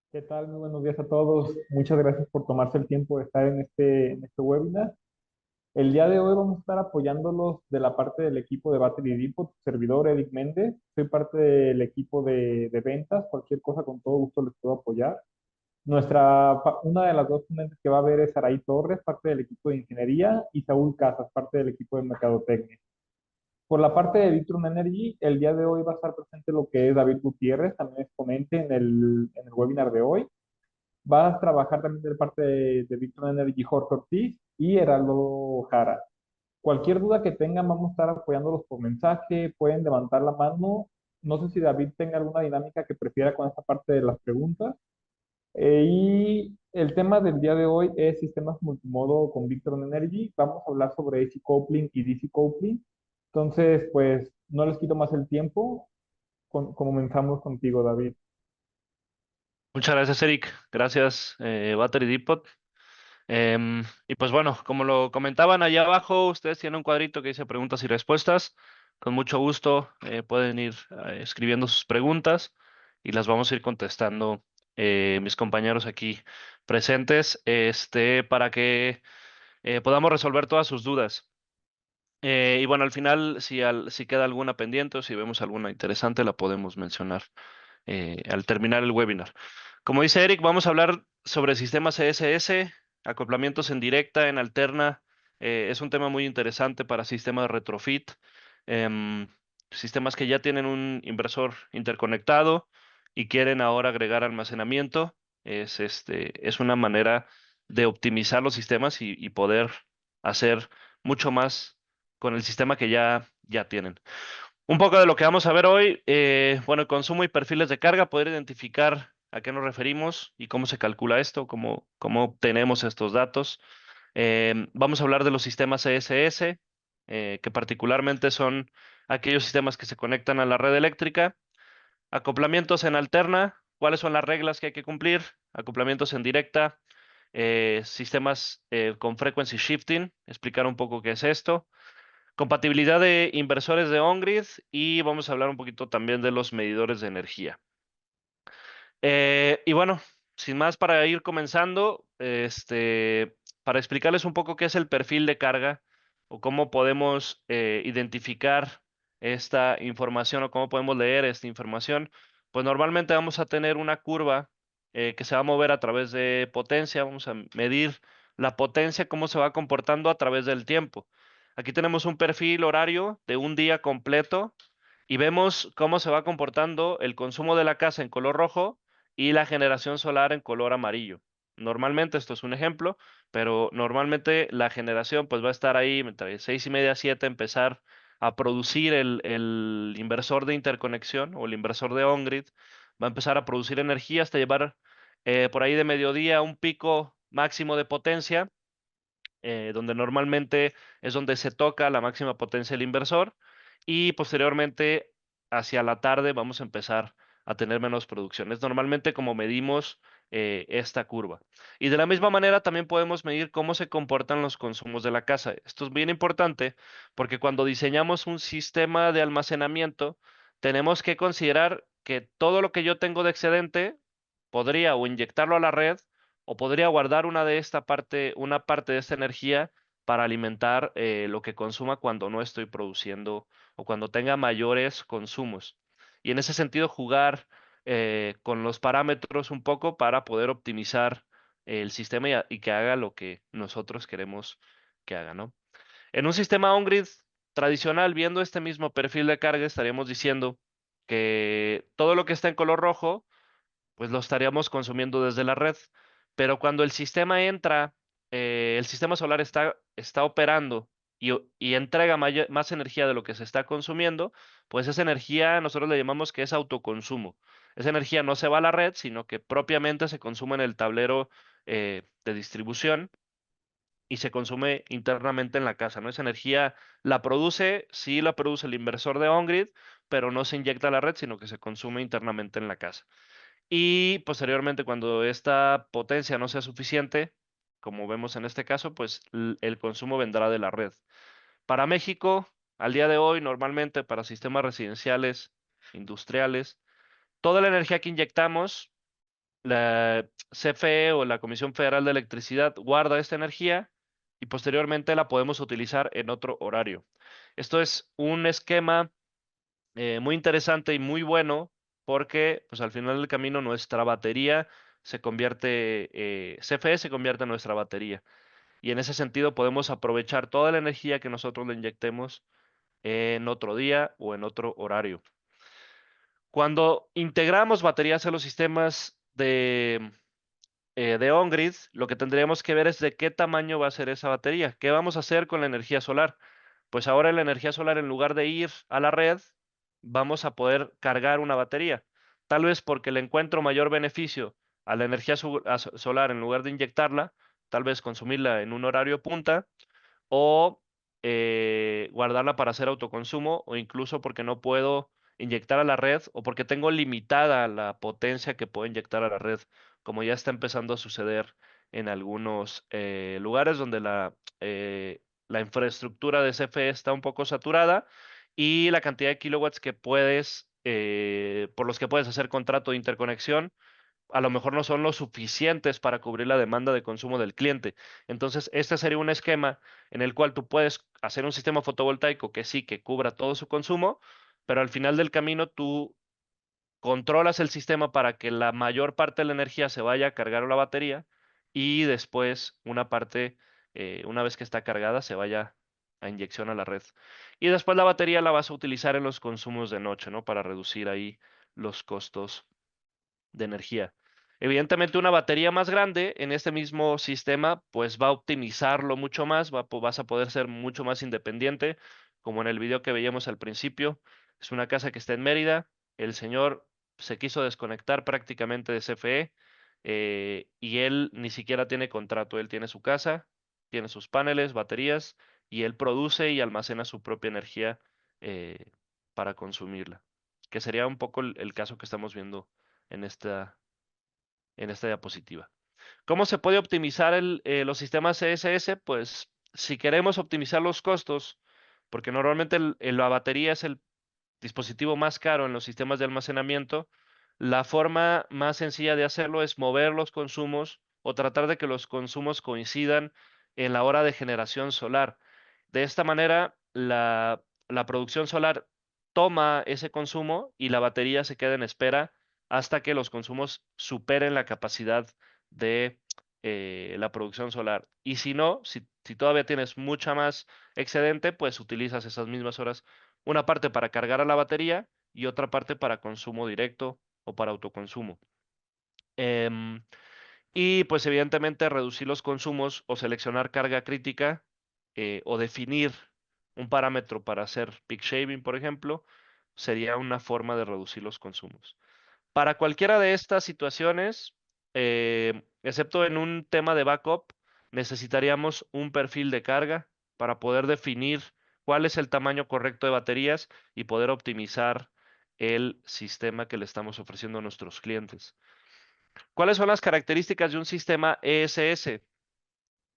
¿Qué tal? Muy buenos días a todos. Muchas gracias por tomarse el tiempo de estar en este webinar. El día de hoy vamos a estar apoyándolos de la parte del equipo de Battery Depot, servidor Eric Méndez. Soy parte del equipo de ventas. Cualquier cosa con todo gusto les puedo apoyar. Una de las dos ponentes que va a ver es Saraí Torres, parte del equipo de ingeniería, y Saúl Casas, parte del equipo de mercadotecnia. Por la parte de Victron Energy, el día de hoy va a estar presente lo que es David Gutiérrez, también es ponente en el webinar de hoy. Va a trabajar también de parte de Victor Energy Jorge Ortiz y Heraldo Jara. Cualquier duda que tengan, vamos a estar apoyándolos por mensaje, pueden levantar la mano. No sé si David tenga alguna dinámica que prefiera con esta parte de las preguntas. Y el tema del día de hoy es sistemas multimodo con Victron Energy. Vamos a hablar sobre AC coupling y DC coupling. Entonces, pues no les quito más el tiempo. Comenzamos contigo, David. Muchas gracias, Eric. Gracias, Battery Depot. Y pues bueno, como lo comentaban allá abajo, ustedes tienen un cuadrito que dice preguntas y respuestas. Con mucho gusto pueden ir escribiendo sus preguntas y las vamos a ir contestando mis compañeros aquí presentes, para que podamos resolver todas sus dudas. Y bueno, al final, si queda alguna pendiente o si vemos alguna interesante, la podemos mencionar al terminar el webinar. Como dice Eric, vamos a hablar sobre sistemas CSS, acoplamientos en directa, en alterna. Es un tema muy interesante para sistemas de retrofit, em, sistemas que ya tienen un inversor interconectado y quieren ahora agregar almacenamiento. Es una manera de optimizar los sistemas y poder hacer mucho más con el sistema que ya tienen. Un poco de lo que vamos a ver hoy, bueno, consumo y perfiles de carga, poder identificar a qué nos referimos y cómo se calcula esto, cómo obtenemos estos datos. Vamos a hablar de los sistemas ESS, que particularmente son aquellos sistemas que se conectan a la red eléctrica, acoplamientos en alterna, cuáles son las reglas que hay que cumplir, acoplamientos en directa, sistemas con frequency shifting, explicar un poco qué es esto. Compatibilidad de inversores de on-grid y vamos a hablar un poquito también de los medidores de energía. Y bueno, sin más para ir comenzando, para explicarles un poco qué es el perfil de carga o cómo podemos identificar esta información o cómo podemos leer esta información, pues normalmente vamos a tener una curva que se va a mover a través de potencia, vamos a medir la potencia, cómo se va comportando a través del tiempo. Aquí tenemos un perfil horario de un día completo y vemos cómo se va comportando el consumo de la casa en color rojo y la generación solar en color amarillo. Normalmente, esto es un ejemplo, pero normalmente la generación pues va a estar ahí entre 6:30 7, empezar a producir el inversor de interconexión o el inversor de on-grid, va a empezar a producir energía hasta llevar por ahí de mediodía un pico máximo de potencia, donde normalmente es donde se toca la máxima potencia del inversor y posteriormente hacia la tarde vamos a empezar a tener menos producción. Es normalmente como medimos esta curva. Y de la misma manera también podemos medir cómo se comportan los consumos de la casa. Esto es bien importante porque cuando diseñamos un sistema de almacenamiento, tenemos que considerar que todo lo que yo tengo de excedente podría o inyectarlo a la red o podría guardar una parte de esta energía para alimentar lo que consuma cuando no estoy produciendo o cuando tenga mayores consumos. Y en ese sentido, jugar con los parámetros un poco para poder optimizar el sistema y que haga lo que nosotros queremos que haga, ¿no? En un sistema on-grid tradicional, viendo este mismo perfil de carga, estaríamos diciendo que todo lo que está en color rojo pues lo estaríamos consumiendo desde la red. Pero cuando el sistema entra, el sistema solar está operando y entrega más energía de lo que se está consumiendo, pues esa energía nosotros le llamamos que es autoconsumo. Esa energía no se va a la red, sino que propiamente se consume en el tablero de distribución y se consume internamente en la casa, ¿no? Esa energía sí la produce el inversor de on-grid, pero no se inyecta a la red, sino que se consume internamente en la casa. Y posteriormente, cuando esta potencia no sea suficiente, como vemos en este caso, pues el consumo vendrá de la red. Para México, al día de hoy, normalmente para sistemas residenciales, industriales, toda la energía que inyectamos la CFE o la Comisión Federal de Electricidad guarda esta energía y posteriormente la podemos utilizar en otro horario. Esto es un esquema muy interesante y muy bueno porque pues al final del camino nuestra batería se convierte, CFE se convierte en nuestra batería y en ese sentido podemos aprovechar toda la energía que nosotros le inyectemos en otro día o en otro horario. Cuando integramos baterías a los sistemas de on-grid, lo que tendríamos que ver es de qué tamaño va a ser esa batería. ¿Qué vamos a hacer con la energía solar? Pues ahora la energía solar, en lugar de ir a la red, vamos a poder cargar una batería. Tal vez porque le encuentro mayor beneficio a la energía solar en lugar de inyectarla, tal vez consumirla en un horario punta o guardarla para hacer autoconsumo o incluso porque no puedo inyectar a la red o porque tengo limitada la potencia que puedo inyectar a la red, como ya está empezando a suceder en algunos lugares donde la infraestructura de CFE está un poco saturada y la cantidad de kilowatts que puedes, por los que puedes hacer contrato de interconexión a lo mejor no son lo suficientes para cubrir la demanda de consumo del cliente. Entonces, este sería un esquema en el cual tú puedes hacer un sistema fotovoltaico que sí, que cubra todo su consumo, pero al final del camino tú controlas el sistema para que la mayor parte de la energía se vaya a cargar a la batería y después una parte, una vez que está cargada, se vaya a inyección a la red. Y después la batería la vas a utilizar en los consumos de noche, ¿no? Para reducir ahí los costos de energía. Evidentemente, una batería más grande en este mismo sistema, pues va a optimizarlo mucho más, vas a poder ser mucho más independiente, como en el video que veíamos al principio. Es una casa que está en Mérida. El señor se quiso desconectar prácticamente de CFE y él ni siquiera tiene contrato. Él tiene su casa, tiene sus paneles, baterías y él produce y almacena su propia energía eh, para consumirla, que sería un poco el caso que estamos viendo en esta diapositiva. ¿Cómo se puede optimizar los sistemas CSS? Pues si queremos optimizar los costos, porque normalmente la batería es el dispositivo más caro en los sistemas de almacenamiento, la forma más sencilla de hacerlo es mover los consumos o tratar de que los consumos coincidan en la hora de generación solar. De esta manera, la producción solar toma ese consumo y la batería se queda en espera hasta que los consumos superen la capacidad de la producción solar. Y si no, si todavía tienes mucha más excedente, pues utilizas esas mismas horas, una parte para cargar a la batería y otra parte para consumo directo o para autoconsumo. Em, y pues evidentemente reducir los consumos o seleccionar carga crítica o definir un parámetro para hacer peak shaving, por ejemplo, sería una forma de reducir los consumos. Para cualquiera de estas situaciones, excepto en un tema de backup, necesitaríamos un perfil de carga para poder definir cuál es el tamaño correcto de baterías y poder optimizar el sistema que le estamos ofreciendo a nuestros clientes. ¿Cuáles son las características de un sistema ESS?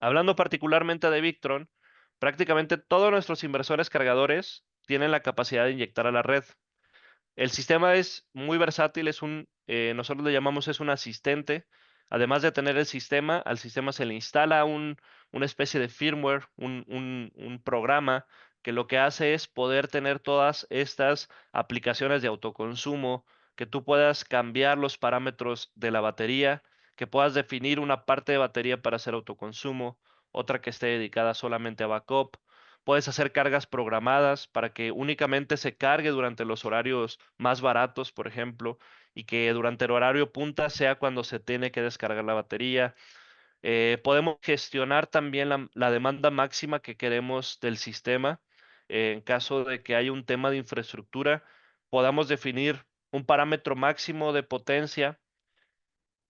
Hablando particularmente de Victron, prácticamente todos nuestros inversores cargadores tienen la capacidad de inyectar a la red. El sistema es muy versátil, nosotros le llamamos es un asistente. Además de tener el sistema, al sistema se le instala una especie de firmware, un programa que lo que hace es poder tener todas estas aplicaciones de autoconsumo, que tú puedas cambiar los parámetros de la batería, que puedas definir una parte de batería para hacer autoconsumo, otra que esté dedicada solamente a backup. Puedes hacer cargas programadas para que únicamente se cargue durante los horarios más baratos, por ejemplo, y que durante el horario punta sea cuando se tiene que descargar la batería. Podemos gestionar también la demanda máxima que queremos del sistema. En caso de que haya un tema de infraestructura, podamos definir un parámetro máximo de potencia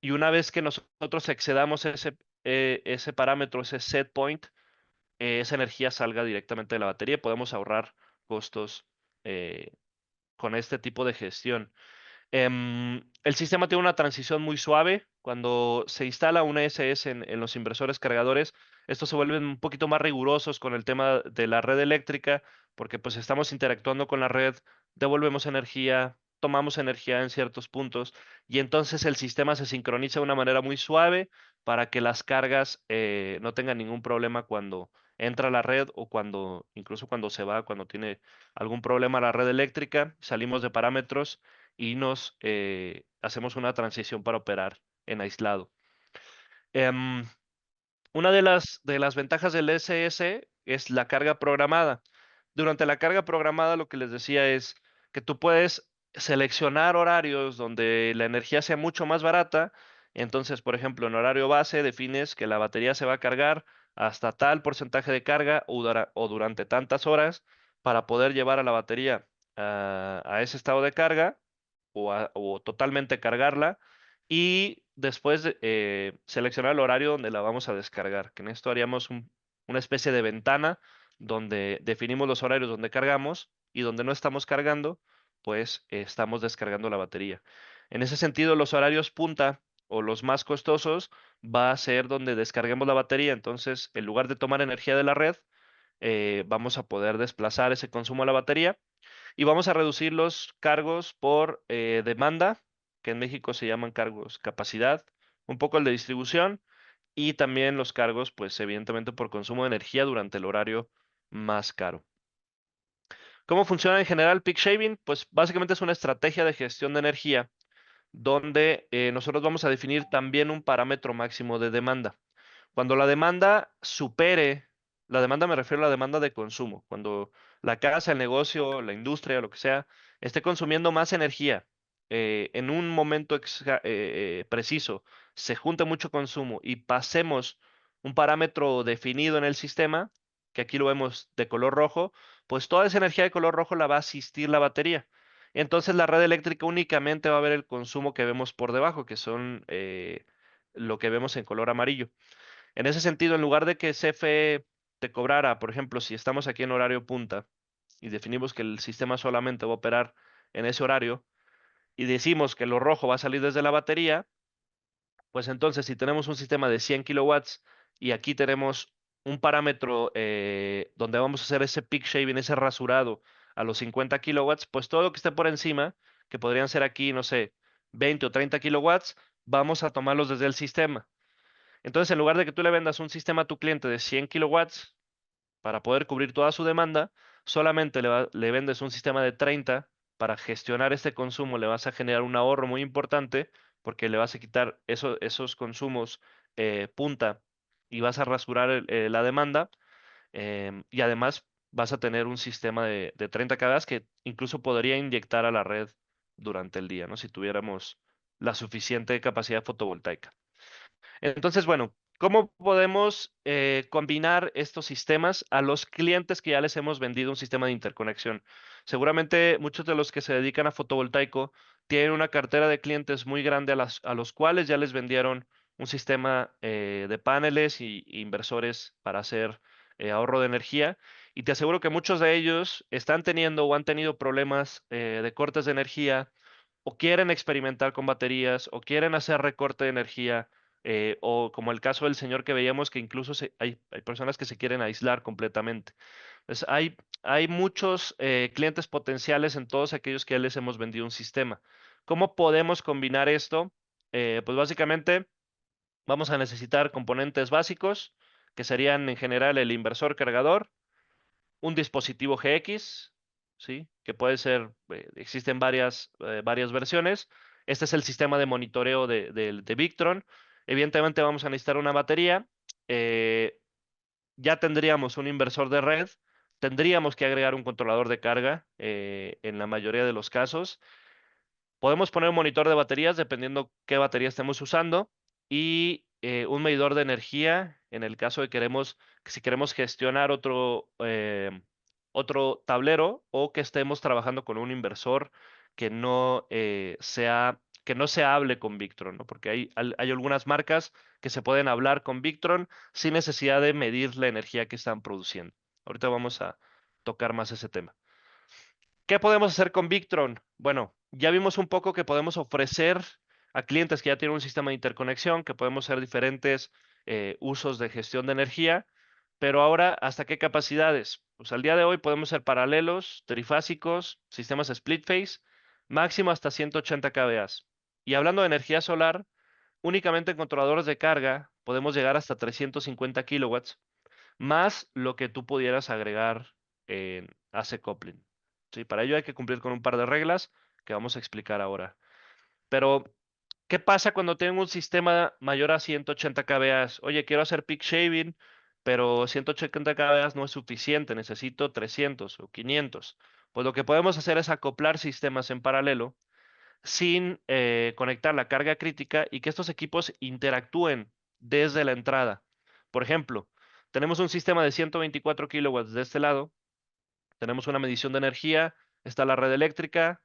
y una vez que nosotros excedamos ese parámetro, ese set point, esa energía salga directamente de la batería y podemos ahorrar costos eh, con este tipo de gestión. El sistema tiene una transición muy suave. Cuando se instala una SS en los inversores cargadores, estos se vuelven un poquito más rigurosos con el tema de la red eléctrica, porque pues estamos interactuando con la red, devolvemos energía, tomamos energía en ciertos puntos y entonces el sistema se sincroniza de una manera muy suave para que las cargas no tengan ningún problema cuando entra a la red o cuando, incluso cuando se va, cuando tiene algún problema la red eléctrica, salimos de parámetros y nos hacemos una transición para operar en aislado. Em, una de las ventajas del SS es la carga programada. Durante la carga programada, lo que les decía es que tú puedes seleccionar horarios donde la energía sea mucho más barata. Entonces, por ejemplo, en horario base defines que la batería se va a cargar hasta tal porcentaje de carga o durante tantas horas para poder llevar a la batería a ese estado de carga o totalmente cargarla y después seleccionar el horario donde la vamos a descargar, que en esto haríamos una especie de ventana donde definimos los horarios donde cargamos y donde no estamos cargando, pues estamos descargando la batería. En ese sentido, los horarios punta o los más costosos va a ser donde descarguemos la batería. Entonces, en lugar de tomar energía de la red, vamos a poder desplazar ese consumo a la batería y vamos a reducir los cargos por demanda, que en México se llaman cargos capacidad, un poco el de distribución y también los cargos, pues evidentemente por consumo de energía durante el horario más caro. ¿Cómo funciona en general peak shaving? Pues básicamente es una estrategia de gestión de energía donde nosotros vamos a definir también un parámetro máximo de demanda. Cuando la demanda supere, la demanda me refiero a la demanda de consumo, cuando la casa, el negocio, la industria, lo que sea, esté consumiendo más energía en un momento preciso, se junte mucho consumo y pasemos un parámetro definido en el sistema, que aquí lo vemos de color rojo, pues toda esa energía de color rojo la va a asistir la batería. Entonces la red eléctrica únicamente va a ver el consumo que vemos por debajo, que son lo que vemos en color amarillo. En ese sentido, en lugar de que CFE te cobrara, por ejemplo, si estamos aquí en horario punta y definimos que el sistema solamente va a operar en ese horario y decimos que lo rojo va a salir desde la batería, pues entonces si tenemos un sistema de 100 kilowatts y aquí tenemos un parámetro donde vamos a hacer ese peak shaving, ese rasurado a los 50 kilowatts, pues todo lo que esté por encima, que podrían ser aquí, no sé, 20 o 30 kilowatts, vamos a tomarlos desde el sistema. Entonces, en lugar de que tú le vendas un sistema a tu cliente de 100 kilowatts para poder cubrir toda su demanda, solamente le vendes un sistema de 30 para gestionar este consumo, le vas a generar un ahorro muy importante porque le vas a quitar esos consumos punta y vas a rasurar la demanda y además vas a tener un sistema de 30 kW que incluso podría inyectar a la red durante el día, ¿no? Si tuviéramos la suficiente capacidad fotovoltaica. Entonces, bueno, ¿cómo podemos combinar estos sistemas a los clientes que ya les hemos vendido un sistema de interconexión? Seguramente muchos de los que se dedican a fotovoltaico tienen una cartera de clientes muy grande a los cuales ya les vendieron un sistema de paneles y inversores para hacer ahorro de energía. Y te aseguro que muchos de ellos están teniendo o han tenido problemas de cortes de energía o quieren experimentar con baterías o quieren hacer recorte de energía o como el caso del señor que veíamos que incluso hay personas que se quieren aislar completamente. Entonces, hay muchos clientes potenciales en todos aquellos que ya les hemos vendido un sistema. ¿Cómo podemos combinar esto? Pues básicamente vamos a necesitar componentes básicos, que serían en general el inversor cargador, un dispositivo GX, ¿sí? Que puede ser, existen varias versiones. Este es el sistema de monitoreo de Victron. Evidentemente vamos a necesitar una batería. eh, ya tendríamos un inversor de red. Tendríamos que agregar un controlador de carga en la mayoría de los casos. Podemos poner un monitor de baterías dependiendo qué batería estemos usando y un medidor de energía en el caso de que si queremos gestionar otro tablero o que estemos trabajando con un inversor que no se hable con Victron, ¿no? Porque hay algunas marcas que se pueden hablar con Victron sin necesidad de medir la energía que están produciendo. Ahorita vamos a tocar más ese tema. ¿Qué podemos hacer con Victron? Bueno, ya vimos un poco que podemos ofrecer a clientes que ya tienen un sistema de interconexión, que podemos hacer diferentes usos de gestión de energía, pero ahora, ¿hasta qué capacidades? Pues al día de hoy podemos ser paralelos, trifásicos, sistemas split phase, máximo hasta 180 kVA. Y hablando de energía solar, únicamente en controladores de carga podemos llegar hasta 350 kilowatts, más lo que tú pudieras agregar en AC coupling. Sí, para ello hay que cumplir con un par de reglas que vamos a explicar ahora. Pero, ¿qué pasa cuando tengo un sistema mayor a 180 kVA? Oye, quiero hacer peak shaving, pero 180 kVA no es suficiente, necesito 300 o 500. Pues lo que podemos hacer es acoplar sistemas en paralelo sin conectar la carga crítica y que estos equipos interactúen desde la entrada. Por ejemplo, tenemos un sistema de 124 kilowatts de este lado, tenemos una medición de energía, está la red eléctrica,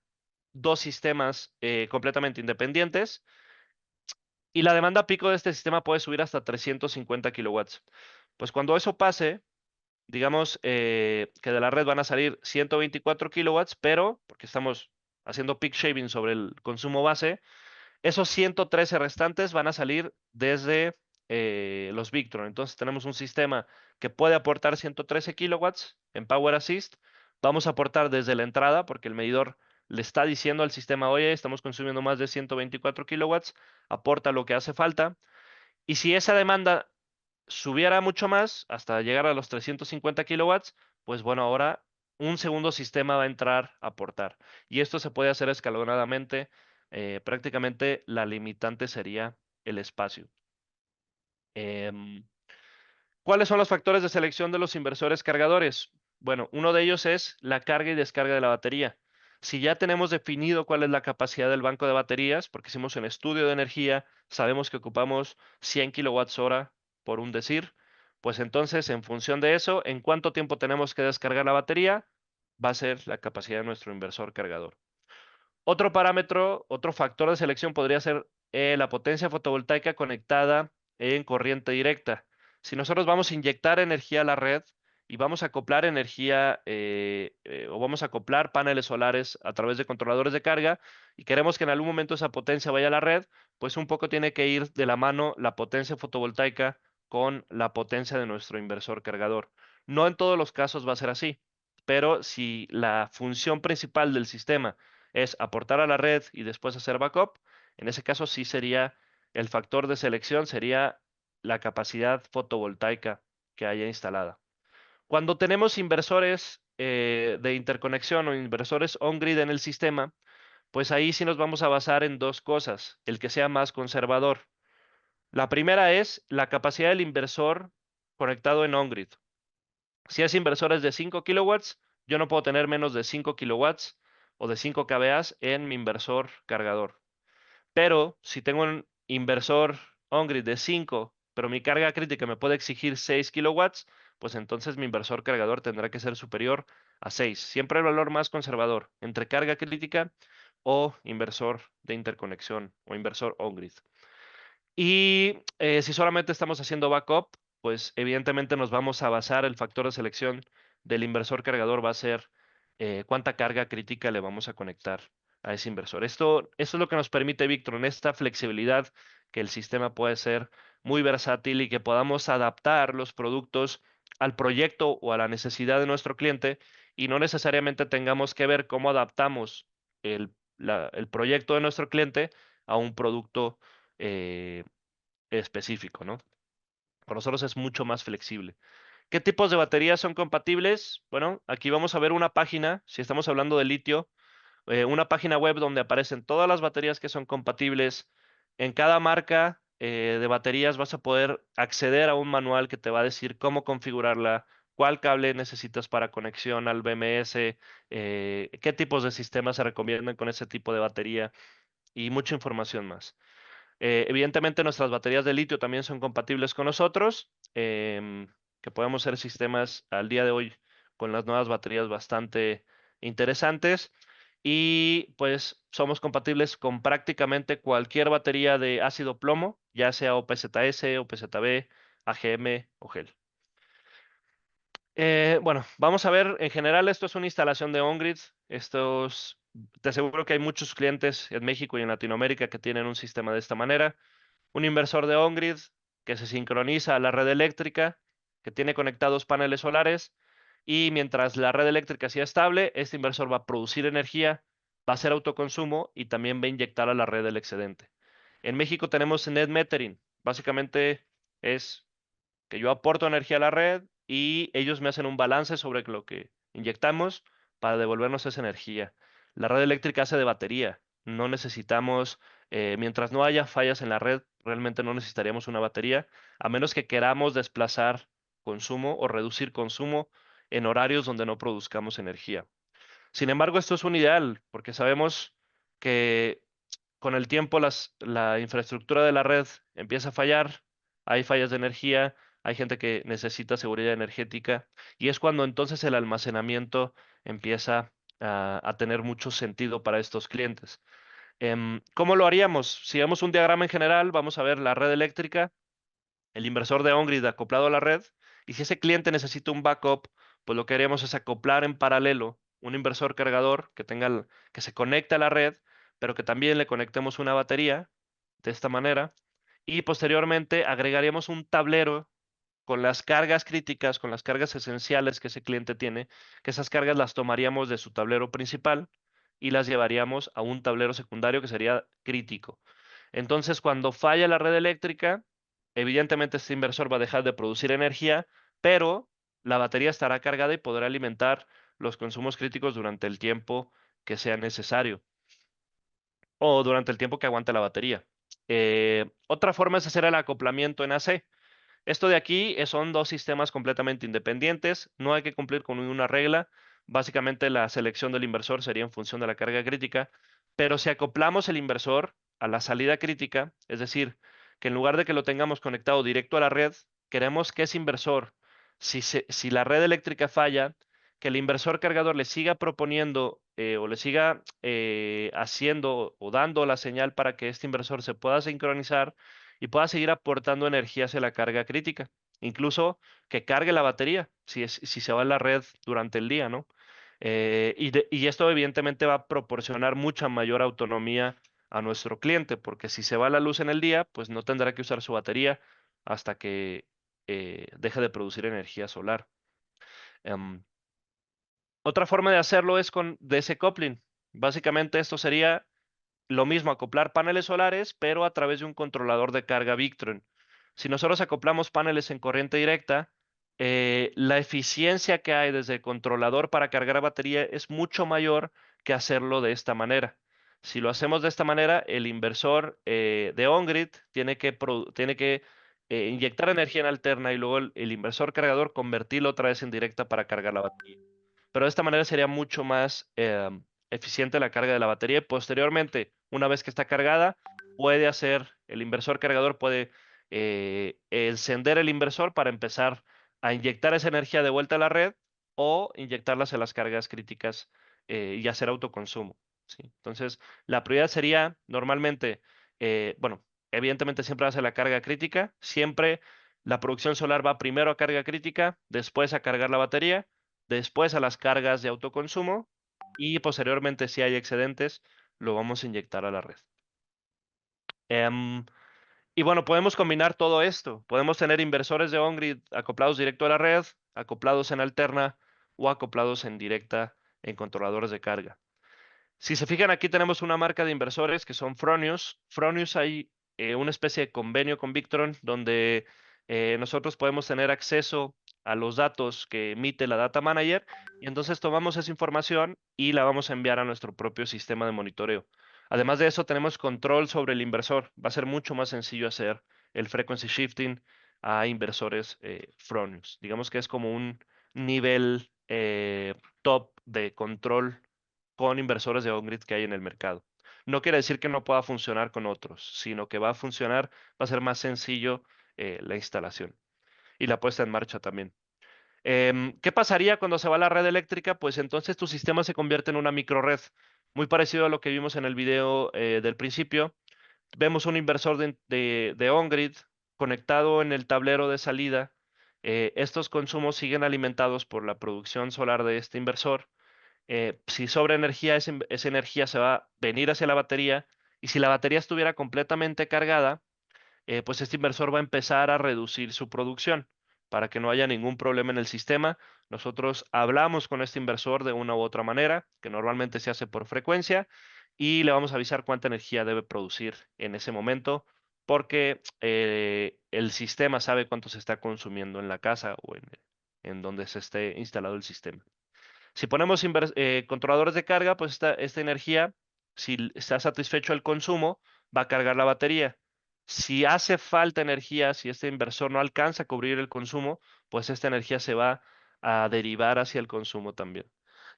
dos sistemas completamente independientes y la demanda pico de este sistema puede subir hasta 350 kilowatts. Pues cuando eso pase, digamos que de la red van a salir 124 kilowatts, pero porque estamos haciendo peak shaving sobre el consumo base, esos 113 restantes van a salir desde los Victron. Entonces tenemos un sistema que puede aportar 113 kilowatts en Power Assist. Vamos a aportar desde la entrada porque el medidor le está diciendo al sistema, oye, estamos consumiendo más de 124 kilowatts, aporta lo que hace falta. Y si esa demanda subiera mucho más hasta llegar a los 350 kilowatts, pues bueno, ahora un segundo sistema va a entrar a aportar. Y esto se puede hacer escalonadamente. Prácticamente la limitante sería el espacio. Em, ¿Cuáles son los factores de selección de los inversores cargadores? Bueno, uno de ellos es la carga y descarga de la batería. Si ya tenemos definido cuál es la capacidad del banco de baterías, porque hicimos un estudio de energía, sabemos que ocupamos 100 kilowatts hora por un decir, pues entonces en función de eso, en cuánto tiempo tenemos que descargar la batería, va a ser la capacidad de nuestro inversor cargador. Otro parámetro, otro factor de selección podría ser la potencia fotovoltaica conectada en corriente directa. Si nosotros vamos a inyectar energía a la red y vamos a acoplar energía o vamos a acoplar paneles solares a través de controladores de carga y queremos que en algún momento esa potencia vaya a la red, pues un poco tiene que ir de la mano la potencia fotovoltaica con la potencia de nuestro inversor cargador. No en todos los casos va a ser así, pero si la función principal del sistema es aportar a la red y después hacer backup, en ese caso sí sería el factor de selección, sería la capacidad fotovoltaica que haya instalada. Cuando tenemos inversores de interconexión o inversores on-grid en el sistema, pues ahí sí nos vamos a basar en dos cosas, el que sea más conservador. La primera es la capacidad del inversor conectado en on-grid. Si es inversores de 5 kilowatts, yo no puedo tener menos de 5 kilowatts o de 5 kVA en mi inversor cargador. Pero si tengo un inversor on-grid de 5, pero mi carga crítica me puede exigir 6 kilowatts, pues entonces mi inversor cargador tendrá que ser superior a 6. Siempre el valor más conservador entre carga crítica o inversor de interconexión o inversor on-grid. Y si solamente estamos haciendo backup, pues evidentemente nos vamos a basar, el factor de selección del inversor cargador va a ser cuánta carga crítica le vamos a conectar a ese inversor. Esto es lo que nos permite Victron, esta flexibilidad, que el sistema puede ser muy versátil y que podamos adaptar los productos al proyecto o a la necesidad de nuestro cliente y no necesariamente tengamos que ver cómo adaptamos el proyecto de nuestro cliente a un producto eh, específico, ¿no? Con nosotros es mucho más flexible. ¿Qué tipos de baterías son compatibles? Bueno, aquí vamos a ver una página, si estamos hablando de litio, una página web donde aparecen todas las baterías que son compatibles. En cada marca de baterías vas a poder acceder a un manual que te va a decir cómo configurarla, cuál cable necesitas para conexión al BMS, qué tipos de sistemas se recomiendan con ese tipo de batería y mucha información más. Evidentemente nuestras baterías de litio también son compatibles con nosotros, que podemos hacer sistemas al día de hoy con las nuevas baterías bastante interesantes y pues somos compatibles con prácticamente cualquier batería de ácido plomo, ya sea OPZS, OPZB, AGM o GEL. Bueno, vamos a ver, en general esto es una instalación de on-grid. Te aseguro que hay muchos clientes en México y en Latinoamérica que tienen un sistema de esta manera. Un inversor de on-grid que se sincroniza a la red eléctrica, que tiene conectados paneles solares y mientras la red eléctrica sea estable, este inversor va a producir energía va a ser autoconsumo y también va a inyectar a la red el excedente. En México tenemos net metering. Básicamente es que yo aporto energía a la red y ellos me hacen un balance sobre lo que inyectamos para devolvernos esa energía. La red eléctrica hace de batería. No necesitamos, mientras no haya fallas en la red, realmente no necesitaríamos una batería, a menos que queramos desplazar consumo o reducir consumo en horarios donde no produzcamos energía. Sin embargo, esto es un ideal, porque sabemos que con el tiempo la infraestructura de la red empieza a fallar, hay fallas de energía, hay gente que necesita seguridad energética y es cuando entonces el almacenamiento empieza a tener mucho sentido para estos clientes. ¿Cómo lo haríamos? Si vemos un diagrama en general, vamos a ver la red eléctrica, el inversor de on-grid acoplado a la red, y si ese cliente necesita un backup, pues lo que haríamos es acoplar en paralelo un inversor cargador que se conecte a la red, pero que también le conectemos una batería de esta manera, y posteriormente agregaríamos un tablero con las cargas críticas, con las cargas esenciales que ese cliente tiene, que esas cargas las tomaríamos de su tablero principal y las llevaríamos a un tablero secundario que sería crítico. Entonces, cuando falla la red eléctrica, evidentemente este inversor va a dejar de producir energía, pero la batería estará cargada y podrá alimentar los consumos críticos durante el tiempo que sea necesario o durante el tiempo que aguante la batería. Otra forma es hacer el acoplamiento en AC. Esto de aquí son dos sistemas completamente independientes, no hay que cumplir con una regla. Básicamente la selección del inversor sería en función de la carga crítica, pero si acoplamos el inversor a la salida crítica, es decir, que en lugar de que lo tengamos conectado directo a la red, queremos que ese inversor, si la red eléctrica falla, que el inversor cargador le siga proponiendo o le siga haciendo o dando la señal para que este inversor se pueda sincronizar y pueda seguir aportando energía hacia la carga crítica. Incluso que cargue la batería si se va a la red durante el día, ¿no? Y esto evidentemente va a proporcionar mucha mayor autonomía a nuestro cliente, porque si se va la luz en el día, pues no tendrá que usar su batería hasta que deje de producir energía solar. Em, Otra forma de hacerlo es con DC coupling. Básicamente esto sería lo mismo, acoplar paneles solares, pero a través de un controlador de carga Victron. Si nosotros acoplamos paneles en corriente directa, la eficiencia que hay desde el controlador para cargar batería es mucho mayor que hacerlo de esta manera. Si lo hacemos de esta manera, el inversor de on-grid tiene que inyectar energía en alterna y luego el inversor cargador convertirlo otra vez en directa para cargar la batería. Pero de esta manera sería mucho más eficiente la carga de la batería y posteriormente, una vez que está cargada, el inversor cargador puede encender el inversor para empezar a inyectar esa energía de vuelta a la red o inyectarlas en las cargas críticas y hacer autoconsumo. ¿Sí? Entonces, la prioridad sería normalmente, bueno, evidentemente siempre hace la carga crítica, siempre la producción solar va primero a carga crítica, después a cargar la batería, después a las cargas de autoconsumo y posteriormente, si hay excedentes, lo vamos a inyectar a la red. Em, y bueno, podemos combinar todo esto. Podemos tener inversores de on-grid acoplados directo a la red, acoplados en alterna o acoplados en directa en controladores de carga. Si se fijan, aquí tenemos una marca de inversores que son Fronius. Fronius hay una especie de convenio con Victron donde nosotros podemos tener acceso a los datos que emite la Data Manager y entonces tomamos esa información y la vamos a enviar a nuestro propio sistema de monitoreo. Además de eso, tenemos control sobre el inversor. Va a ser mucho más sencillo hacer el frequency shifting a inversores Fronius. Digamos que es como un nivel top de control con inversores de on-grid que hay en el mercado. No quiere decir que no pueda funcionar con otros, sino que va a funcionar, va a ser más sencillo la instalación y la puesta en marcha también. ¿Qué pasaría cuando se va la red eléctrica? Pues entonces tu sistema se convierte en una microred, muy parecido a lo que vimos en el video del principio. Vemos un inversor de on-grid conectado en el tablero de salida. Estos consumos siguen alimentados por la producción solar de este inversor. Si sobra energía, esa energía se va a venir hacia la batería y si la batería estuviera completamente cargada, pues este inversor va a empezar a reducir su producción. para que no haya ningún problema en el sistema. Nosotros hablamos con este inversor de una u otra manera, que normalmente se hace por frecuencia, y le vamos a avisar cuánta energía debe producir en ese momento, porque el sistema sabe cuánto se está consumiendo en la casa o en donde se esté instalado el sistema. Si ponemos controladores de carga, pues esta energía, si está satisfecho el consumo, va a cargar la batería. Si hace falta energía, si este inversor no alcanza a cubrir el consumo, pues esta energía se va a derivar hacia el consumo también.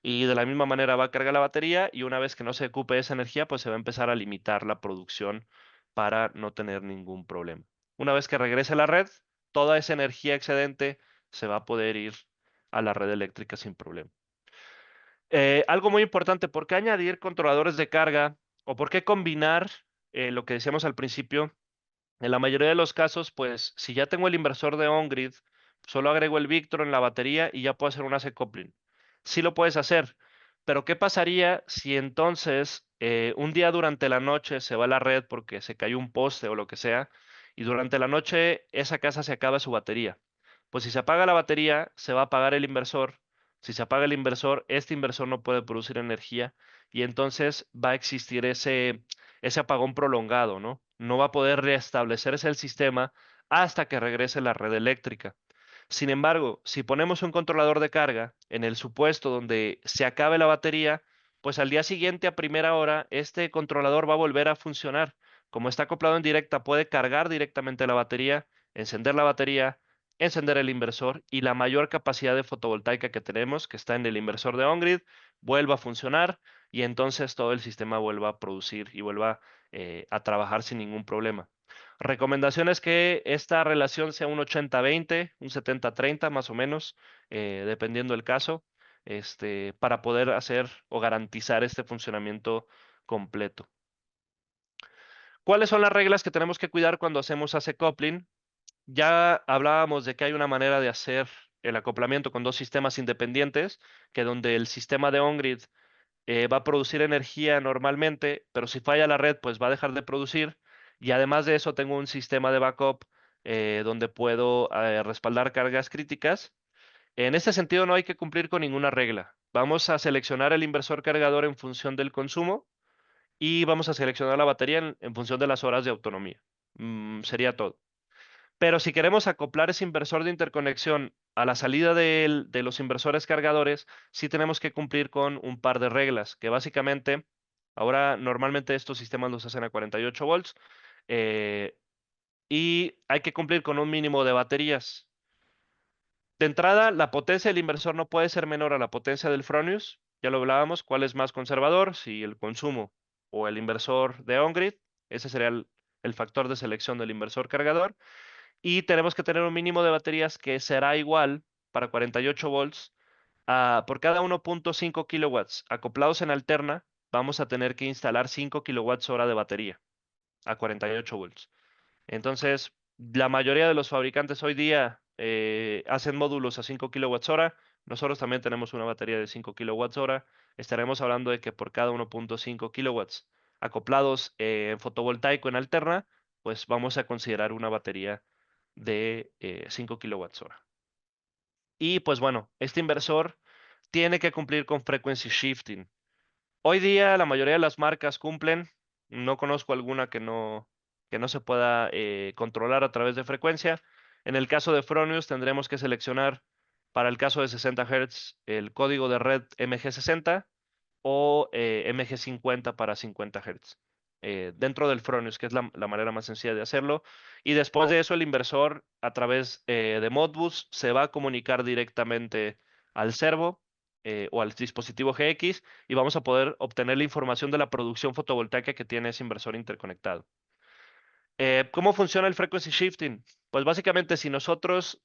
Y de la misma manera va a cargar la batería y una vez que no se ocupe esa energía, pues se va a empezar a limitar la producción para no tener ningún problema. Una vez que regrese a la red, toda esa energía excedente se va a poder ir a la red eléctrica sin problema. Algo muy importante, ¿por qué añadir controladores de carga o por qué combinar lo que decíamos al principio? En la mayoría de los casos, pues si ya tengo el inversor de on-grid, solo agrego el Victron en la batería y ya puedo hacer un AC coupling. Sí lo puedes hacer, pero ¿qué pasaría si entonces un día durante la noche se va a la red porque se cayó un poste o lo que sea y durante la noche esa casa se acaba su batería? Pues si se apaga la batería, se va a apagar el inversor. Si se apaga el inversor, este inversor no puede producir energía y entonces va a existir ese apagón prolongado, ¿no? No va a poder restablecerse el sistema hasta que regrese la red eléctrica. Sin embargo, si ponemos un controlador de carga en el supuesto donde se acabe la batería, pues al día siguiente a primera hora este controlador va a volver a funcionar. Como está acoplado en directa, puede cargar directamente la batería, encender el inversor y la mayor capacidad de fotovoltaica que tenemos, que está en el inversor de on-grid, vuelva a funcionar y entonces todo el sistema vuelva a producir y vuelva a trabajar sin ningún problema. Recomendación es que esta relación sea un 80-20, un 70-30 más o menos, dependiendo del caso, para poder hacer o garantizar este funcionamiento completo. ¿Cuáles son las reglas que tenemos que cuidar cuando hacemos AC coupling? Ya hablábamos de que hay una manera de hacer el acoplamiento con dos sistemas independientes, que donde el sistema de on-grid va a producir energía normalmente, pero si falla la red, pues va a dejar de producir. Y además de eso, tengo un sistema de backup donde puedo respaldar cargas críticas. En este sentido, no hay que cumplir con ninguna regla. Vamos a seleccionar el inversor cargador en función del consumo y vamos a seleccionar la batería en función de las horas de autonomía. Sería todo. Pero si queremos acoplar ese inversor de interconexión a la salida de los inversores cargadores, sí tenemos que cumplir con un par de reglas, que básicamente, ahora normalmente estos sistemas los hacen a 48 volts, eh, y hay que cumplir con un mínimo de baterías. De entrada, la potencia del inversor no puede ser menor a la potencia del Fronius. Ya lo hablábamos, ¿cuál es más conservador? Si el consumo o el inversor de on-grid. Ese sería el factor de selección del inversor cargador. Y tenemos que tener un mínimo de baterías que será igual para 48 volts por cada 1.5 kilowatts acoplados en alterna, vamos a tener que instalar 5 kilowatts hora de batería a 48 volts. Entonces, la mayoría de los fabricantes hoy día hacen módulos a 5 kilowatts hora. Nosotros también tenemos una batería de 5 kilowatts hora. Estaremos hablando de que por cada 1.5 kilowatts acoplados en fotovoltaico en alterna, pues vamos a considerar una batería de 5 kilowatts hora. Y pues bueno, este inversor tiene que cumplir con frequency shifting. Hoy día la mayoría de las marcas cumplen. No conozco alguna que no se pueda controlar a través de frecuencia. En el caso de Fronius tendremos que seleccionar para el caso de 60 Hz el código de red MG60 o MG50 para 50 Hz. Dentro del Fronius, que es la manera más sencilla de hacerlo. Y después de eso, el inversor a través de Modbus se va a comunicar directamente al servo o al dispositivo GX y vamos a poder obtener la información de la producción fotovoltaica que tiene ese inversor interconectado. ¿Cómo funciona el frequency shifting? Pues básicamente si nosotros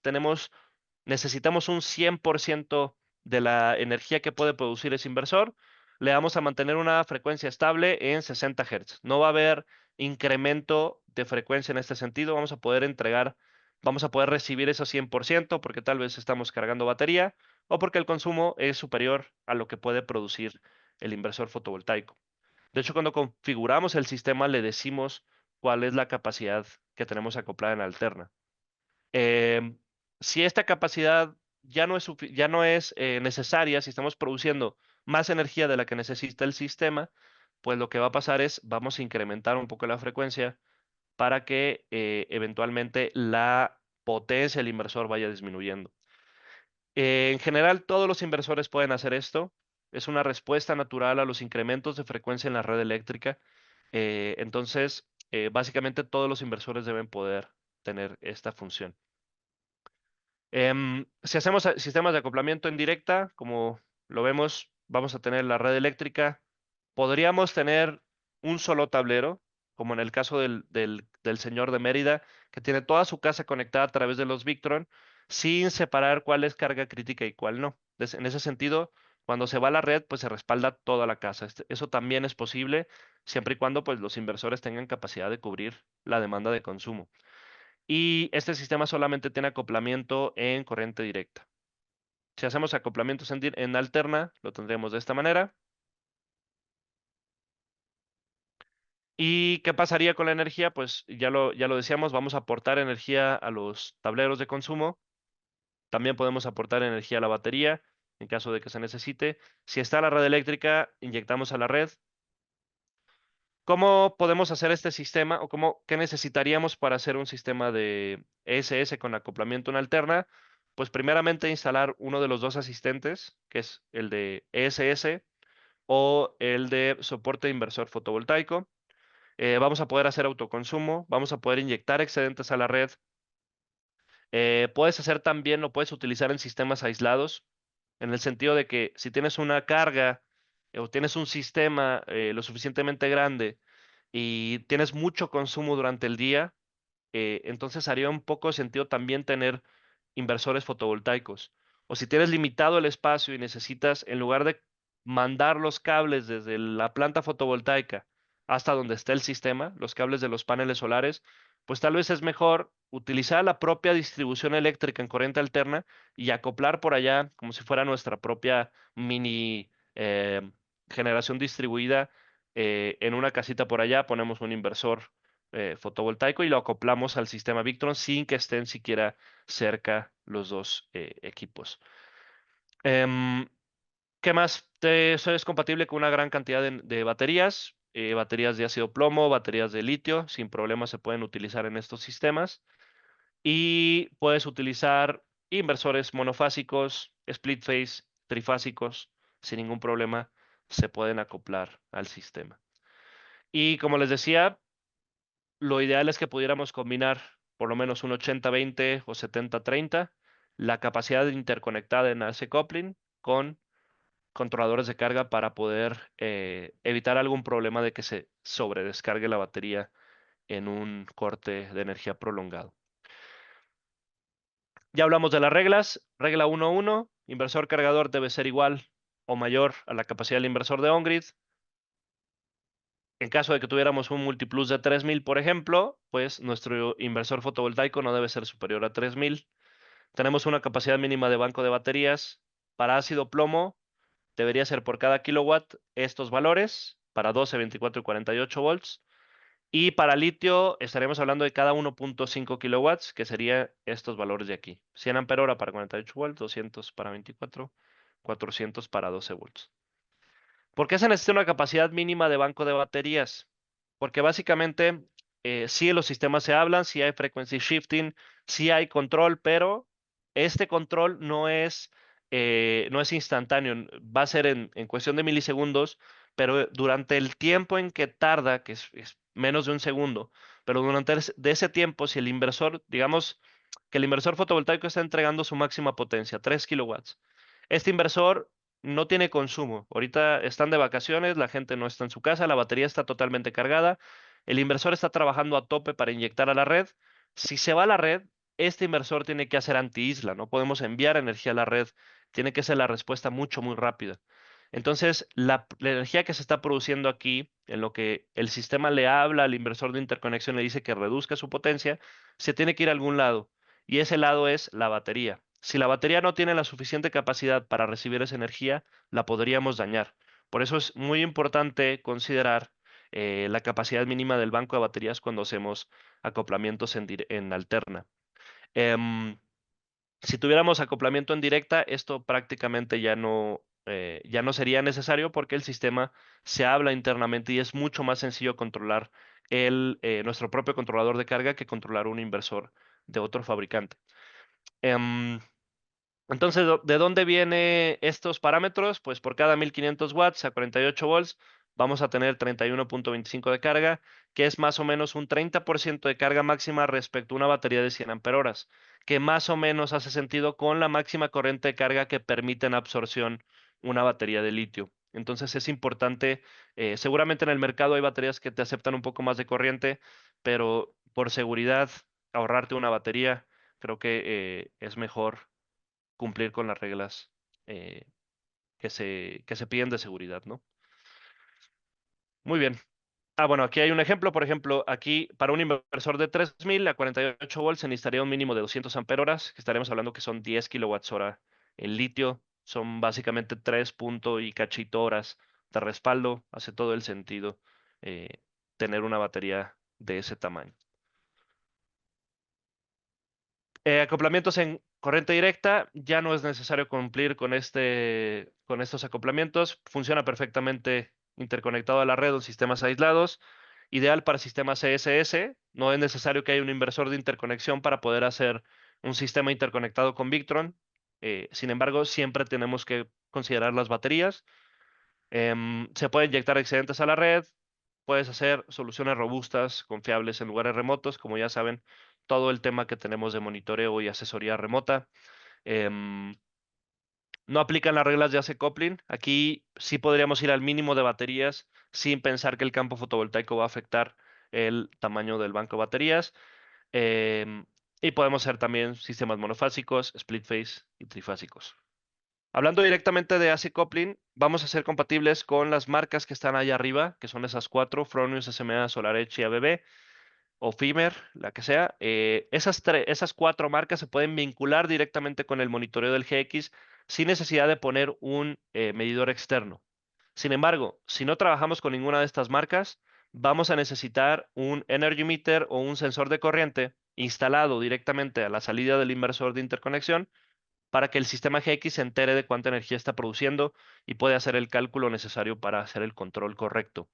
necesitamos un 100% de la energía que puede producir ese inversor, le vamos a mantener una frecuencia estable en 60 Hz. No va a haber incremento de frecuencia en este sentido. Vamos a poder recibir eso 100% porque tal vez estamos cargando batería o porque el consumo es superior a lo que puede producir el inversor fotovoltaico. De hecho, cuando configuramos el sistema, le decimos cuál es la capacidad que tenemos acoplada en alterna. Em, Si esta capacidad ya no es necesaria, si estamos produciendo más energía de la que necesita el sistema, pues lo que va a pasar es vamos a incrementar un poco la frecuencia para que eventualmente la potencia del inversor vaya disminuyendo. En general, todos los inversores pueden hacer esto. Es una respuesta natural a los incrementos de frecuencia en la red eléctrica. Entonces, básicamente todos los inversores deben poder tener esta función. Si hacemos sistemas de acoplamiento en directa, como lo vemos, vamos a tener la red eléctrica. Podríamos tener un solo tablero, como en el caso del señor de Mérida, que tiene toda su casa conectada a través de los Victron, sin separar cuál es carga crítica y cuál no. En ese sentido, cuando se va a la red, pues se respalda toda la casa. Eso también es posible, siempre y cuando pues, los inversores tengan capacidad de cubrir la demanda de consumo. Y este sistema solamente tiene acoplamiento en corriente directa. Si hacemos acoplamientos en alterna, lo tendríamos de esta manera. ¿Y qué pasaría con la energía? Pues ya lo decíamos, vamos a aportar energía a los tableros de consumo. También podemos aportar energía a la batería en caso de que se necesite. Si está la red eléctrica, inyectamos a la red. ¿Cómo podemos hacer este sistema o qué necesitaríamos para hacer un sistema de ESS con acoplamiento en alterna? Pues primeramente instalar uno de los dos asistentes, que es el de ESS o el de soporte inversor fotovoltaico. Vamos a poder hacer autoconsumo, vamos a poder inyectar excedentes a la red. Puedes hacer también, lo puedes utilizar en sistemas aislados, en el sentido de que si tienes una carga o tienes un sistema lo suficientemente grande y tienes mucho consumo durante el día, entonces haría un poco de sentido también tener inversores fotovoltaicos. O si tienes limitado el espacio y necesitas, en lugar de mandar los cables desde la planta fotovoltaica hasta donde esté el sistema, los cables de los paneles solares, pues tal vez es mejor utilizar la propia distribución eléctrica en corriente alterna y acoplar por allá como si fuera nuestra propia mini generación distribuida. En una casita por allá ponemos un inversor fotovoltaico y lo acoplamos al sistema Victron sin que estén siquiera cerca los dos equipos. Em, ¿Qué más? Eso es compatible con una gran cantidad de baterías, baterías de ácido plomo, baterías de litio, sin problema se pueden utilizar en estos sistemas. Y puedes utilizar inversores monofásicos, split phase, trifásicos, sin ningún problema se pueden acoplar al sistema. Y como les decía, lo ideal es que pudiéramos combinar por lo menos un 80-20 o 70-30, la capacidad interconectada en AC coupling con controladores de carga para poder evitar algún problema de que se sobredescargue la batería en un corte de energía prolongado. Ya hablamos de las reglas. Regla 1.1, inversor cargador debe ser igual o mayor a la capacidad del inversor de on-grid. En caso de que tuviéramos un multiplus de 3000, por ejemplo, pues nuestro inversor fotovoltaico no debe ser superior a 3000. Tenemos una capacidad mínima de banco de baterías. Para ácido plomo, debería ser por cada kilowatt estos valores, para 12, 24 y 48 volts. Y para litio estaremos hablando de cada 1.5 kilowatts, que serían estos valores de aquí. 100 ampere hora para 48 volts, 200 para 24, 400 para 12 volts. ¿Por qué se necesita una capacidad mínima de banco de baterías? Porque básicamente sí los sistemas se hablan, sí hay frequency shifting, sí hay control, pero este control no es instantáneo, va a ser en cuestión de milisegundos, pero durante el tiempo en que tarda, que es menos de un segundo, pero durante de ese tiempo, si el inversor, digamos que el inversor fotovoltaico está entregando su máxima potencia, 3 kilowatts, este inversor no tiene consumo. Ahorita están de vacaciones, la gente no está en su casa, la batería está totalmente cargada, el inversor está trabajando a tope para inyectar a la red. Si se va a la red, este inversor tiene que hacer anti-isla, no podemos enviar energía a la red, tiene que ser la respuesta mucho, muy rápida. Entonces, la energía que se está produciendo aquí, en lo que el sistema le habla al inversor de interconexión, le dice que reduzca su potencia, se tiene que ir a algún lado. Y ese lado es la batería. Si la batería no tiene la suficiente capacidad para recibir esa energía, la podríamos dañar. Por eso es muy importante considerar la capacidad mínima del banco de baterías cuando hacemos acoplamientos en alterna. Em, Si tuviéramos acoplamiento en directa, esto prácticamente ya no sería necesario porque el sistema se habla internamente y es mucho más sencillo controlar nuestro propio controlador de carga que controlar un inversor de otro fabricante. Em, entonces, ¿de dónde vienen estos parámetros? Pues por cada 1500 watts a 48 volts vamos a tener 31.25 de carga, que es más o menos un 30% de carga máxima respecto a una batería de 100 amperios, que más o menos hace sentido con la máxima corriente de carga que permite en absorción una batería de litio. Entonces es importante, seguramente en el mercado hay baterías que te aceptan un poco más de corriente, pero por seguridad, ahorrarte una batería, creo que es mejor cumplir con las reglas eh, que se piden de seguridad, ¿no? Muy bien. Ah, bueno, aquí hay un ejemplo. Por ejemplo, aquí para un inversor de 3000 a 48 volts se necesitaría un mínimo de 200 amperoras, que estaremos hablando que son 10 kilowatts hora en litio. Son básicamente 3 punto y cachito horas de respaldo. Hace todo el sentido eh, tener una batería de ese tamaño. Acoplamientos en corriente directa, ya no es necesario cumplir con estos acoplamientos. Funciona perfectamente interconectado a la red o en sistemas aislados. Ideal para sistemas CSS. No es necesario que haya un inversor de interconexión para poder hacer un sistema interconectado con Victron. Sin embargo, siempre tenemos que considerar las baterías. Se puede inyectar excedentes a la red. Puedes hacer soluciones robustas, confiables en lugares remotos, como ya saben, todo el tema que tenemos de monitoreo y asesoría remota. Em, no aplican las reglas de AC coupling. Aquí sí podríamos ir al mínimo de baterías sin pensar que el campo fotovoltaico va a afectar el tamaño del banco de baterías. Em, y podemos hacer también sistemas monofásicos, split phase y trifásicos. Hablando directamente de AC coupling, vamos a ser compatibles con las marcas que están allá arriba, que son esas cuatro: Fronius, SMA, SolarEdge y ABB, o Fimer, la que sea. Esas cuatro marcas se pueden vincular directamente con el monitoreo del GX sin necesidad de poner un medidor externo. Sin embargo, si no trabajamos con ninguna de estas marcas, vamos a necesitar un Energy Meter o un sensor de corriente instalado directamente a la salida del inversor de interconexión para que el sistema GX se entere de cuánta energía está produciendo y puede hacer el cálculo necesario para hacer el control correcto.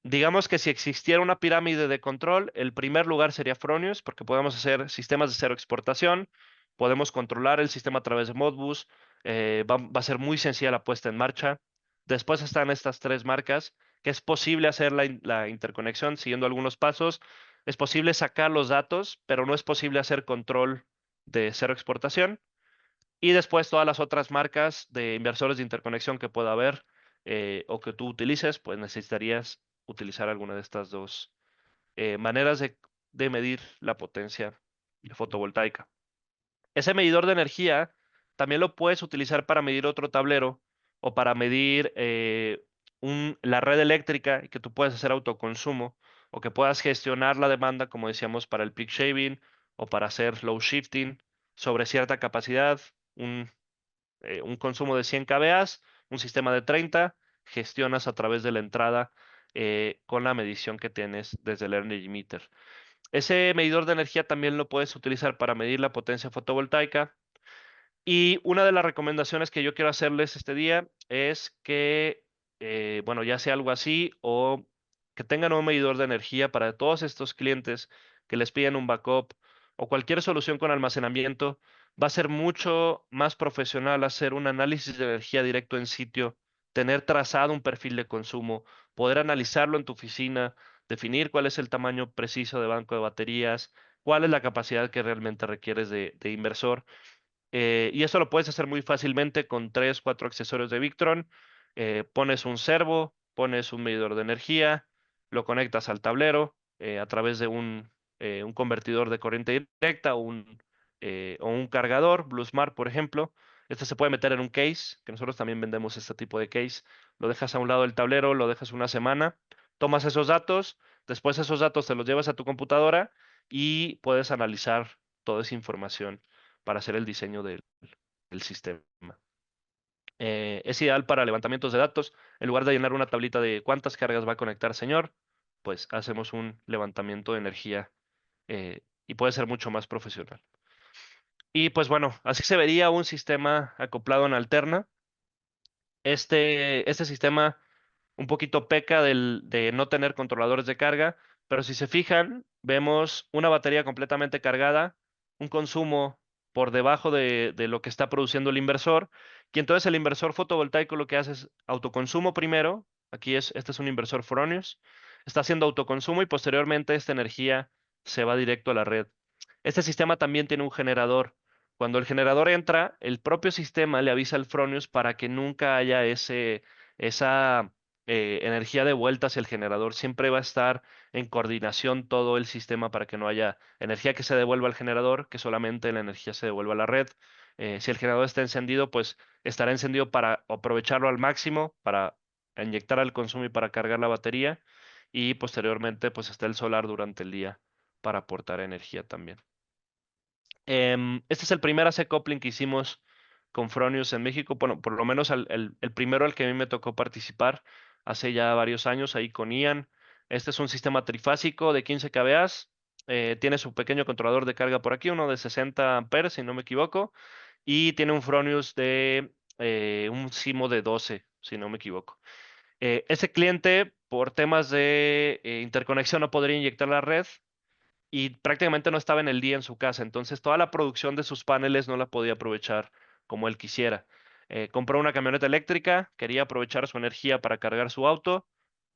Digamos que si existiera una pirámide de control, el primer lugar sería Fronius, porque podemos hacer sistemas de cero exportación, podemos controlar el sistema a través de Modbus, va a ser muy sencilla la puesta en marcha. Después están estas tres marcas, que es posible hacer la interconexión siguiendo algunos pasos. Es posible sacar los datos, pero no es posible hacer control de cero exportación. Y después todas las otras marcas de inversores de interconexión que pueda haber o que tú utilices, pues necesitarías utilizar alguna de estas dos maneras de medir la potencia fotovoltaica. Ese medidor de energía también lo puedes utilizar para medir otro tablero o para medir la red eléctrica y que tú puedas hacer autoconsumo o que puedas gestionar la demanda, como decíamos, para el peak shaving o para hacer low shifting sobre cierta capacidad, un un consumo de 100 kVA, un sistema de 30, gestionas a través de la entrada con la medición que tienes desde el Energy Meter. Ese medidor de energía también lo puedes utilizar para medir la potencia fotovoltaica. Y una de las recomendaciones que yo quiero hacerles este día es que, bueno, ya sea algo así o que tengan un medidor de energía para todos estos clientes que les piden un backup o cualquier solución con almacenamiento. Va a ser mucho más profesional hacer un análisis de energía directo en sitio, tener trazado un perfil de consumo, poder analizarlo en tu oficina, definir cuál es el tamaño preciso de banco de baterías, cuál es la capacidad que realmente requieres de inversor. Y eso lo puedes hacer muy fácilmente con tres, cuatro accesorios de Victron. Pones un servo, pones un medidor de energía, lo conectas al tablero a través de un convertidor de corriente directa o un cargador, BlueSmart, por ejemplo. Este se puede meter en un case, que nosotros también vendemos este tipo de case. Lo dejas a un lado del tablero, lo dejas una semana, tomas esos datos, después esos datos te los llevas a tu computadora y puedes analizar toda esa información para hacer el diseño del sistema. Es ideal para levantamientos de datos. En lugar de llenar una tablita de cuántas cargas va a conectar, señor, pues hacemos un levantamiento de energía y puede ser mucho más profesional. Y pues bueno, así se vería un sistema acoplado en alterna. Este sistema un poquito peca de no tener controladores de carga, pero si se fijan, vemos una batería completamente cargada, un consumo por debajo de lo que está produciendo el inversor, y entonces el inversor fotovoltaico lo que hace es autoconsumo primero, este es un inversor Fronius, está haciendo autoconsumo y posteriormente esta energía se va directo a la red. Este sistema también tiene un generador. Cuando el generador entra, el propio sistema le avisa al Fronius para que nunca haya esa energía de vuelta hacia el generador. Siempre va a estar en coordinación todo el sistema para que no haya energía que se devuelva al generador, que solamente la energía se devuelva a la red. Si el generador está encendido, pues estará encendido para aprovecharlo al máximo, para inyectar al consumo y para cargar la batería. Y posteriormente, pues está el solar durante el día para aportar energía también. Este es el primer AC coupling que hicimos con Fronius en México, bueno, por lo menos el primero al que a mí me tocó participar hace ya varios años ahí con Ian. Este es un sistema trifásico de 15 kVA, tiene su pequeño controlador de carga por aquí, uno de 60 amperes, si no me equivoco, y tiene un Fronius de un Simo de 12, si no me equivoco. Ese cliente, por temas de interconexión, no podría inyectar la red y prácticamente no estaba en el día en su casa, entonces toda la producción de sus paneles no la podía aprovechar como él quisiera. Compró una camioneta eléctrica, quería aprovechar su energía para cargar su auto,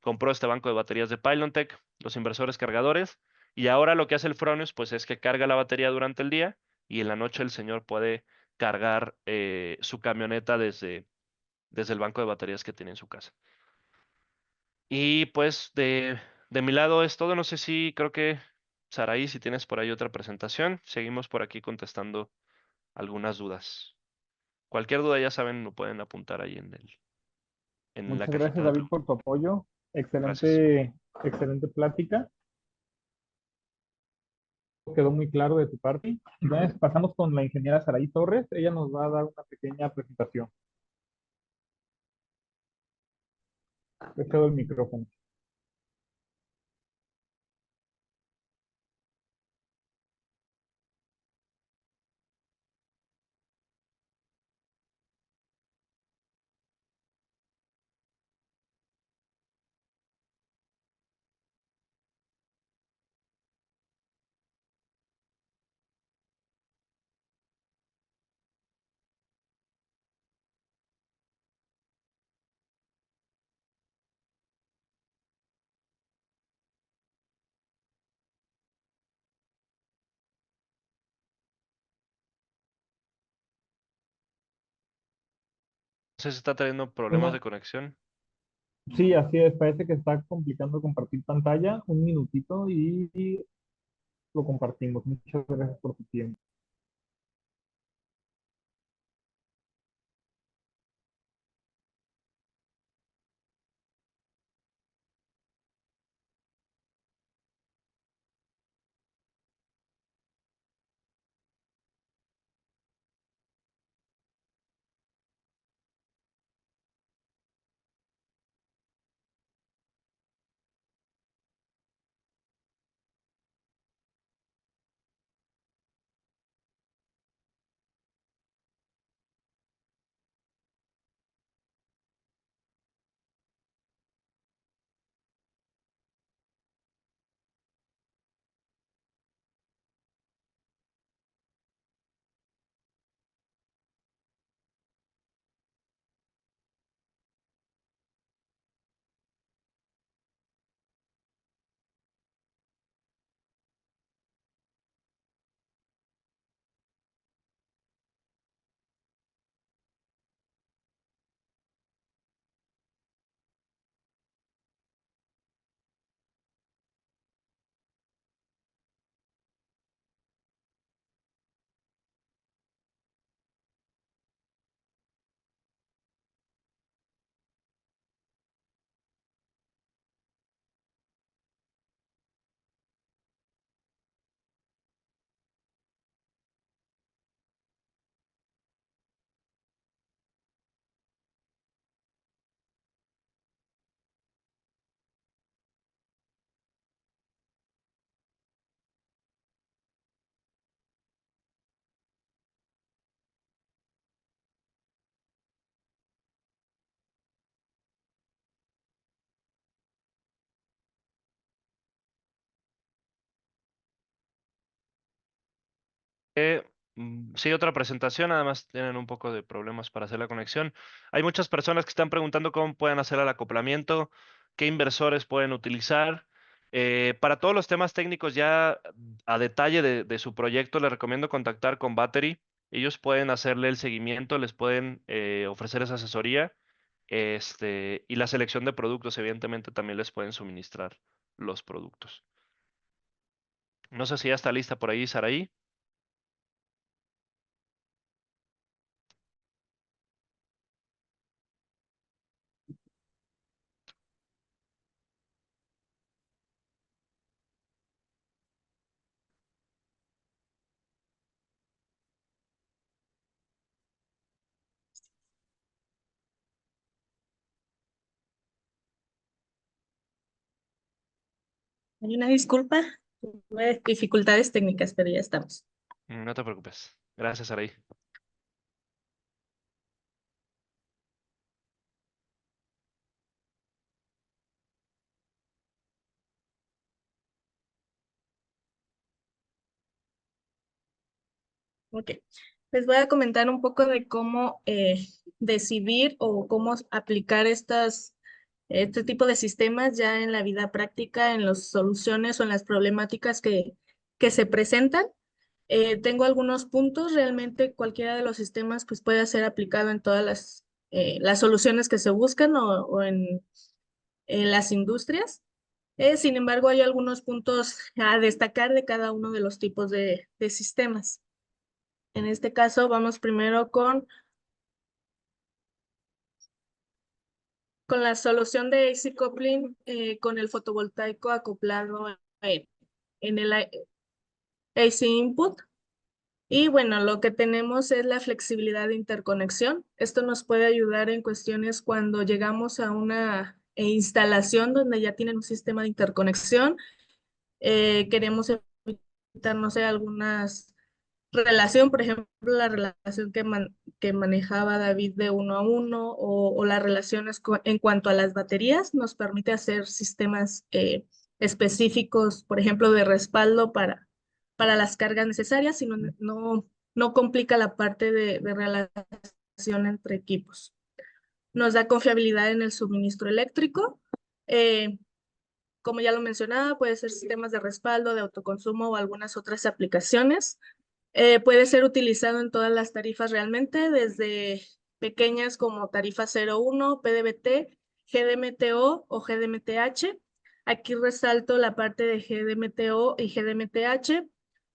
compró este banco de baterías de Pylontech, los inversores cargadores, y ahora lo que hace el Fronius pues es que carga la batería durante el día y en la noche el señor puede cargar su camioneta desde el banco de baterías que tiene en su casa. Y pues de mi lado es todo. No sé si creo que, Saraí, si tienes por ahí otra presentación, seguimos por aquí contestando algunas dudas. Cualquier duda, ya saben, lo pueden apuntar ahí en la Muchas cajita gracias, de David, preguntas. por tu apoyo. Gracias. Excelente plática. Quedó muy claro de tu parte. Entonces, pasamos con la ingeniera Saraí Torres. Ella nos va a dar una pequeña presentación. Le cedo el micrófono. No sé si está teniendo problemas de Una, conexión. sí, así es. Parece que está complicando compartir pantalla. Un minutito y lo compartimos. Muchas gracias por tu tiempo. Sí, otra presentación, además tienen un poco de problemas para hacer la conexión. Hay muchas personas que están preguntando cómo pueden hacer el acoplamiento, qué inversores pueden utilizar. Para todos los temas técnicos ya a detalle de su proyecto, les recomiendo contactar con Battery. Ellos pueden hacerle el seguimiento, les pueden ofrecer esa asesoría, y la selección de productos, evidentemente, también les pueden suministrar los productos. No sé si ya está lista por ahí, Saraí. Hay una disculpa, tuve dificultades técnicas, pero ya estamos. No te preocupes. Gracias, Saraí. Ok, les voy a comentar un poco de cómo decidir o cómo aplicar este tipo de sistemas ya en la vida práctica, en las soluciones o en las problemáticas que se presentan. Tengo algunos puntos, realmente cualquiera de los sistemas pues puede ser aplicado en todas las soluciones que se buscan o en las industrias. Sin embargo, hay algunos puntos a destacar de cada uno de los tipos de sistemas. En este caso, vamos primero con la solución de AC coupling con el fotovoltaico acoplado en el AC input. Y bueno, lo que tenemos es la flexibilidad de interconexión. Esto nos puede ayudar en cuestiones cuando llegamos a una instalación donde ya tienen un sistema de interconexión. Queremos evitar, no sé, algunas relación, por ejemplo, la relación que manejaba David de uno a uno o las relaciones en cuanto a las baterías, nos permite hacer sistemas específicos, por ejemplo, de respaldo para las cargas necesarias, sino no complica la parte de relación entre equipos. Nos da confiabilidad en el suministro eléctrico. eh, como ya lo mencionaba, puede ser sistemas de respaldo, de autoconsumo o algunas otras aplicaciones. Puede ser utilizado en todas las tarifas realmente, desde pequeñas como tarifa 01, PDBT, GDMTO o GDMTH. Aquí resalto la parte de GDMTO y GDMTH,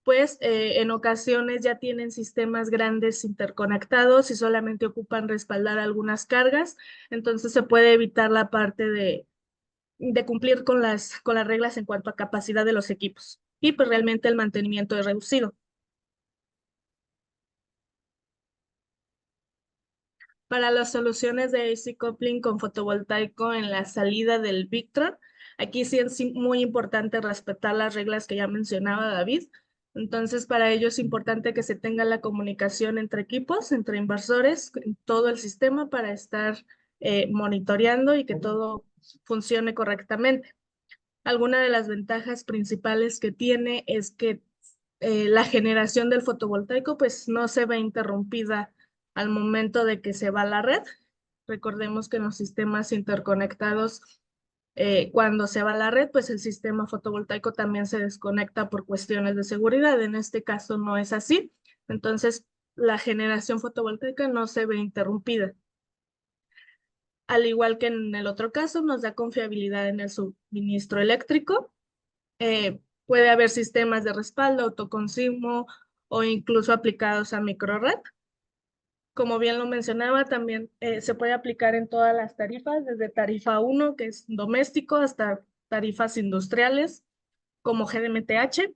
pues en ocasiones ya tienen sistemas grandes interconectados y solamente ocupan respaldar algunas cargas, entonces se puede evitar la parte de cumplir con las reglas en cuanto a capacidad de los equipos. Y pues realmente el mantenimiento es reducido. Para las soluciones de AC coupling con fotovoltaico en la salida del Victron, aquí sí es muy importante respetar las reglas que ya mencionaba David. Entonces, para ello es importante que se tenga la comunicación entre equipos, entre inversores, en todo el sistema para estar monitoreando y que todo funcione correctamente. Alguna de las ventajas principales que tiene es que la generación del fotovoltaico pues no se ve interrumpida al momento de que se va a la red. Recordemos que en los sistemas interconectados, cuando se va a la red, pues el sistema fotovoltaico también se desconecta por cuestiones de seguridad. En este caso no es así. Entonces, la generación fotovoltaica no se ve interrumpida. Al igual que en el otro caso, nos da confiabilidad en el suministro eléctrico. Puede haber sistemas de respaldo, autoconsumo o incluso aplicados a microred. Como bien lo mencionaba, también se puede aplicar en todas las tarifas, desde tarifa 1, que es doméstico, hasta tarifas industriales como GDMTH.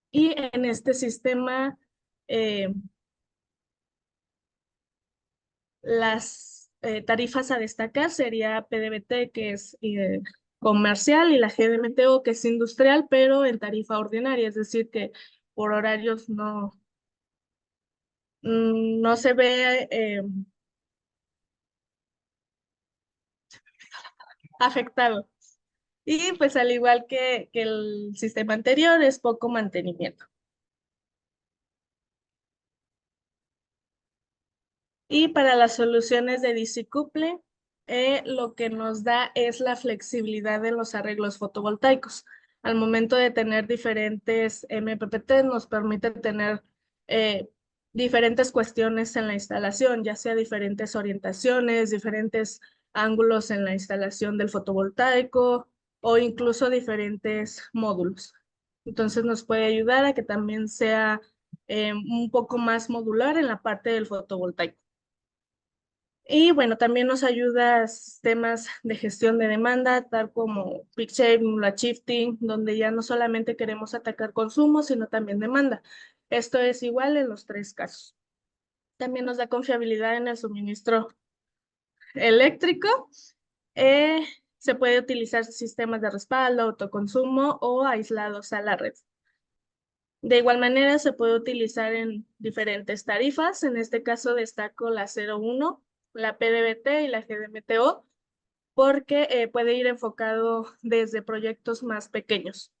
Y en este sistema, eh, las tarifas a destacar sería PDBT, que es comercial, y la GDMTO, que es industrial, pero en tarifa ordinaria, es decir, que por horarios no se ve afectado. Y pues al igual que el sistema anterior, es poco mantenimiento. Y para las soluciones de DC coupling, lo que nos da es la flexibilidad de los arreglos fotovoltaicos. Al momento de tener diferentes MPPT, nos permite tener diferentes cuestiones en la instalación, ya sea diferentes orientaciones, diferentes ángulos en la instalación del fotovoltaico o incluso diferentes módulos. Entonces nos puede ayudar a que también sea un poco más modular en la parte del fotovoltaico. Y bueno, también nos ayuda a sistemas de gestión de demanda, tal como Peak Shaving, la Shifting, donde ya no solamente queremos atacar consumo, sino también demanda. Esto es igual en los tres casos. También nos da confiabilidad en el suministro eléctrico. Eh, Se puede utilizar sistemas de respaldo, autoconsumo o aislados a la red. De igual manera, se puede utilizar en diferentes tarifas. En este caso destaco la 01, la PDBT y la GDMTO, porque puede ir enfocado desde proyectos más pequeños.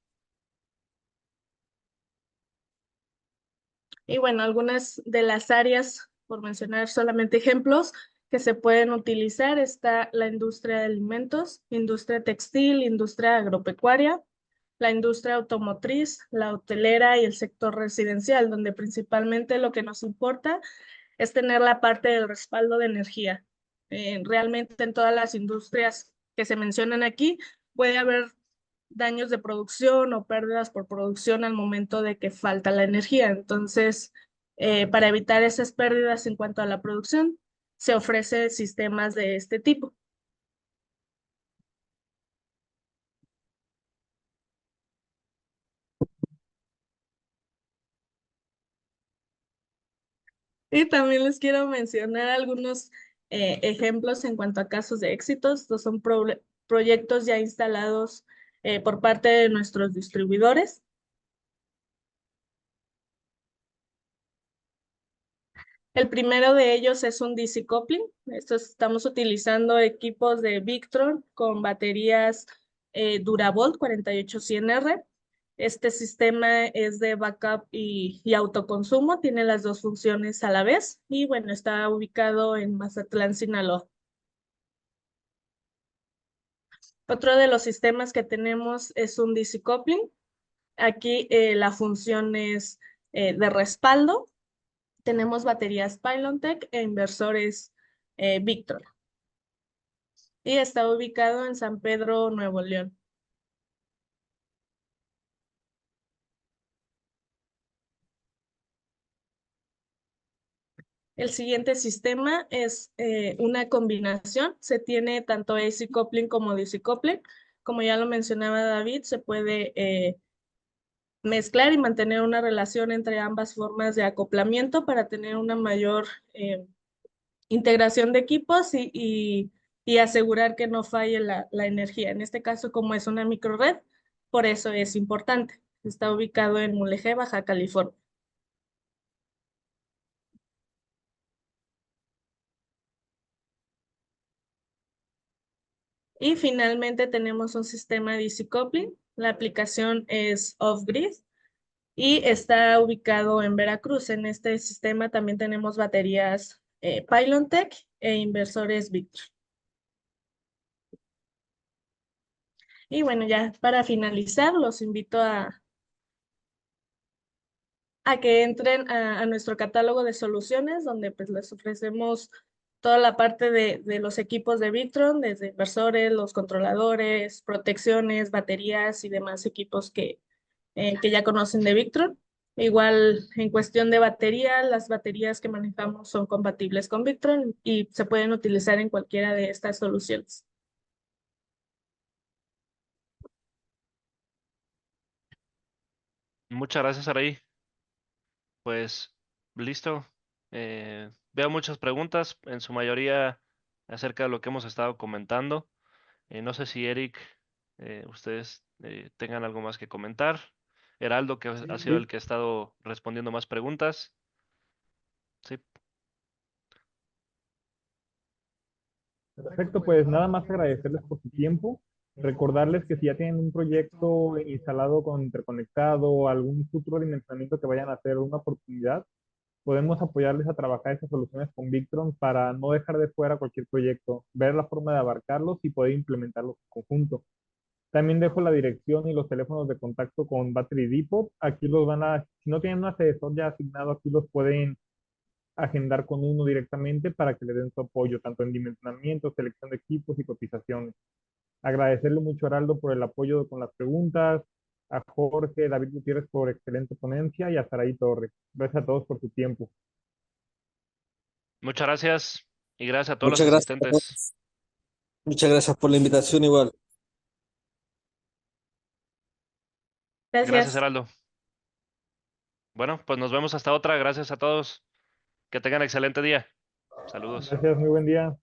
Y bueno, algunas de las áreas, por mencionar solamente ejemplos, que se pueden utilizar, está la industria de alimentos, industria textil, industria agropecuaria, la industria automotriz, la hotelera y el sector residencial, donde principalmente lo que nos importa es tener la parte del respaldo de energía. Realmente en todas las industrias que se mencionan aquí puede haber daños de producción o pérdidas por producción al momento de que falta la energía. Entonces, para evitar esas pérdidas en cuanto a la producción, se ofrece sistemas de este tipo. Y también les quiero mencionar algunos ejemplos en cuanto a casos de éxitos. Estos son proyectos ya instalados por parte de nuestros distribuidores. El primero de ellos es un DC coupling. Estamos utilizando equipos de Victron con baterías Duravolt 4800R. Este sistema es de backup y autoconsumo, tiene las dos funciones a la vez y bueno, está ubicado en Mazatlán, Sinaloa. Otro de los sistemas que tenemos es un DC coupling. Aquí la función es de respaldo. Tenemos baterías Pylontech e inversores Victron. Y está ubicado en San Pedro, Nuevo León. El siguiente sistema es una combinación. Se tiene tanto AC coupling como DC coupling. Como ya lo mencionaba David, se puede mezclar y mantener una relación entre ambas formas de acoplamiento para tener una mayor integración de equipos y asegurar que no falle la energía. En este caso, como es una microred, por eso es importante. Está ubicado en Mulegé, Baja California. Y finalmente tenemos un sistema DC coupling. La aplicación es off-grid y está ubicado en Veracruz. En este sistema también tenemos baterías Pylontech e inversores Victron. Y bueno, ya para finalizar, los invito a que entren a nuestro catálogo de soluciones, donde pues les ofrecemos toda la parte de los equipos de Victron, desde inversores, los controladores, protecciones, baterías y demás equipos que ya conocen de Victron. Igual en cuestión de batería, las baterías que manejamos son compatibles con Victron y se pueden utilizar en cualquiera de estas soluciones. Muchas gracias, Araí. Pues listo. Veo muchas preguntas, en su mayoría acerca de lo que hemos estado comentando. No sé si Eric, ustedes tengan algo más que comentar. Heraldo, que ha sido el Sí, que ha estado respondiendo más preguntas. Sí, perfecto, pues nada más agradecerles por su tiempo. Recordarles que si ya tienen un proyecto instalado con interconectado o algún futuro dimensionamiento que vayan a hacer, una oportunidad, Podemos apoyarles a trabajar esas soluciones con Victron para no dejar de fuera cualquier proyecto, ver la forma de abarcarlos y poder implementarlos en conjunto. También dejo la dirección y los teléfonos de contacto con Battery Depot. Aquí los van a, si no tienen un asesor ya asignado, aquí los pueden agendar con uno directamente para que le den su apoyo, tanto en dimensionamiento, selección de equipos y cotizaciones. Agradecerle mucho a Heraldo por el apoyo con las preguntas, a Jorge, David Gutiérrez por excelente ponencia y a Saraí Torres. Gracias a todos por su tiempo. Muchas gracias y gracias a todos los Muchas gracias a asistentes. todos. Muchas gracias por la invitación igual. Gracias, Gracias. Heraldo. Bueno, pues nos vemos hasta otra. Gracias a todos. Que tengan excelente día. Saludos. Gracias, muy buen día.